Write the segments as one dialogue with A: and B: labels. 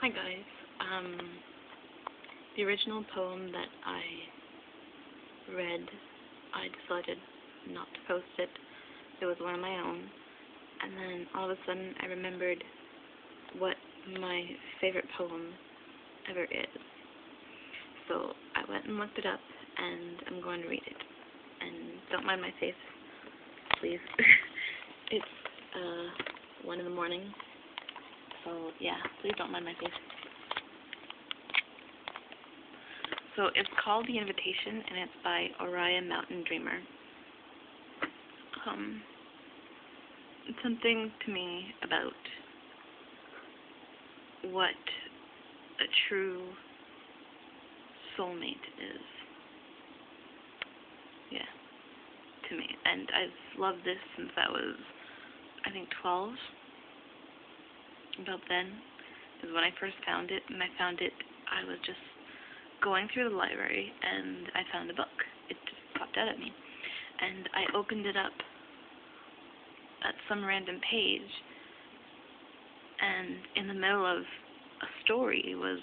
A: Hi guys. The original poem that I read, I decided not to post it. It was one of my own. And then all of a sudden I remembered what my favorite poem ever is. So I went and looked it up and I'm going to read it. And don't mind my face, please. It's 1 in the morning. So yeah, please don't mind my face. So it's called The Invitation, and it's by Oriah Mountain Dreamer. It's something to me about what a true soulmate is. Yeah, to me. And I've loved this since I was, I think, 12. About then is when I first found it, and I found it, I was just going through the library, and I found a book. It just popped out at me, and I opened it up at some random page, and in the middle of a story was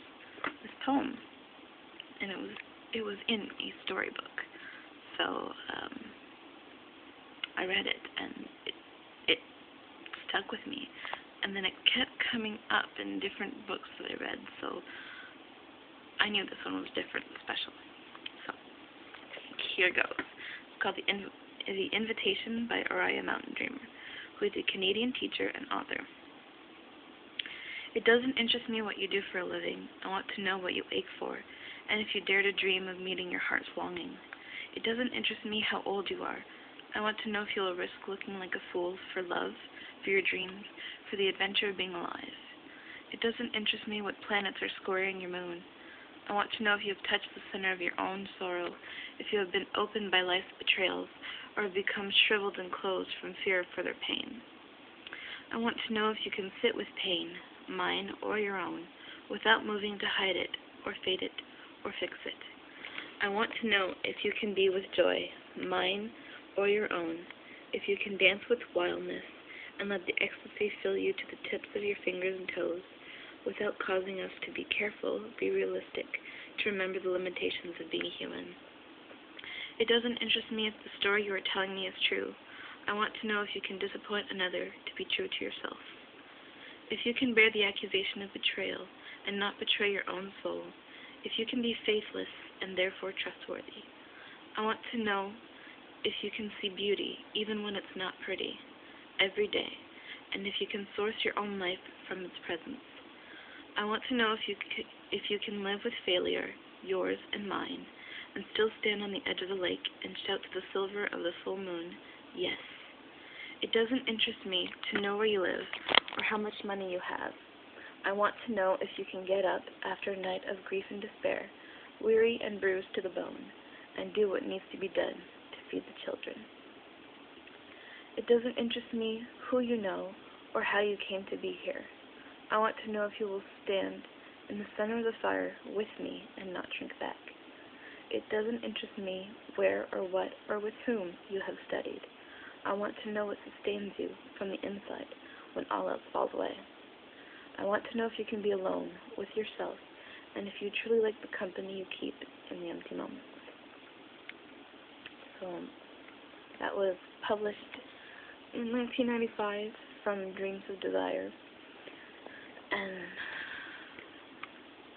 A: this poem, and it was in a storybook. So I read it, and it stuck with me. And then it kept coming up in different books that I read, so I knew this one was different and special. So, here goes. It's called The Invitation by Oriah Mountain Dreamer, who is a Canadian teacher and author. It doesn't interest me what you do for a living. I want to know what you ache for, and if you dare to dream of meeting your heart's longing. It doesn't interest me how old you are. I want to know if you'll risk looking like a fool for love, for your dreams, for the adventure of being alive. It doesn't interest me what planets are squaring your moon. I want to know if you have touched the center of your own sorrow, if you have been opened by life's betrayals, or have become shriveled and closed from fear of further pain. I want to know if you can sit with pain, mine or your own, without moving to hide it, or fade it, or fix it. I want to know if you can be with joy, mine or your own, if you can dance with wildness, and let the ecstasy fill you to the tips of your fingers and toes, without causing us to be careful, be realistic, to remember the limitations of being human. It doesn't interest me if the story you are telling me is true. I want to know if you can disappoint another to be true to yourself. If you can bear the accusation of betrayal and not betray your own soul, if you can be faithless and therefore trustworthy. I want to know if you can see beauty even when it's not pretty, every day, and if you can source your own life from its presence. I want to know if you can live with failure, yours and mine, and still stand on the edge of the lake and shout to the silver of the full moon, yes. It doesn't interest me to know where you live or how much money you have. I want to know if you can get up after a night of grief and despair, weary and bruised to the bone, and do what needs to be done to feed the children. It doesn't interest me who you know or how you came to be here. I want to know if you will stand in the center of the fire with me and not shrink back. It doesn't interest me where or what or with whom you have studied. I want to know what sustains you from the inside when all else falls away. I want to know if you can be alone with yourself and if you truly like the company you keep in the empty moments. So that was published in 1995 from Dreams of Desire. And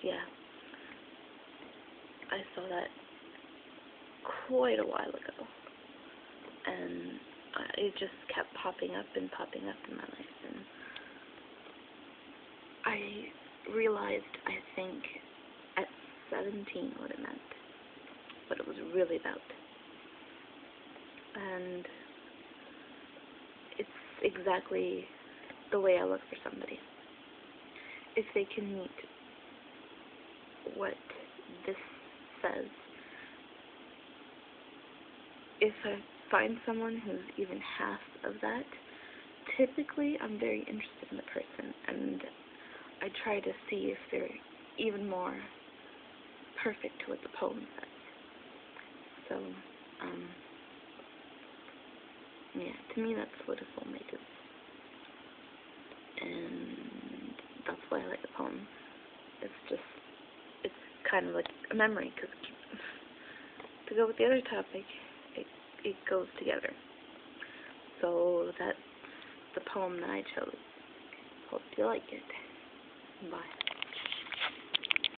A: yeah, I saw that quite a while ago, and it just kept popping up and popping up in my life, and I realized, I think, at 17 what it meant, what it was really about. And it's exactly the way I look for somebody. If they can meet what this says, if I find someone who's even half of that, typically I'm very interested in the person, and I try to see if they're even more perfect to what the poem says. So, yeah, to me that's what a soulmate is. And that's why I like the poem. it's kind of like a memory, because to go with the other topic, it goes together. So that's the poem that I chose. Hope you like it. Bye.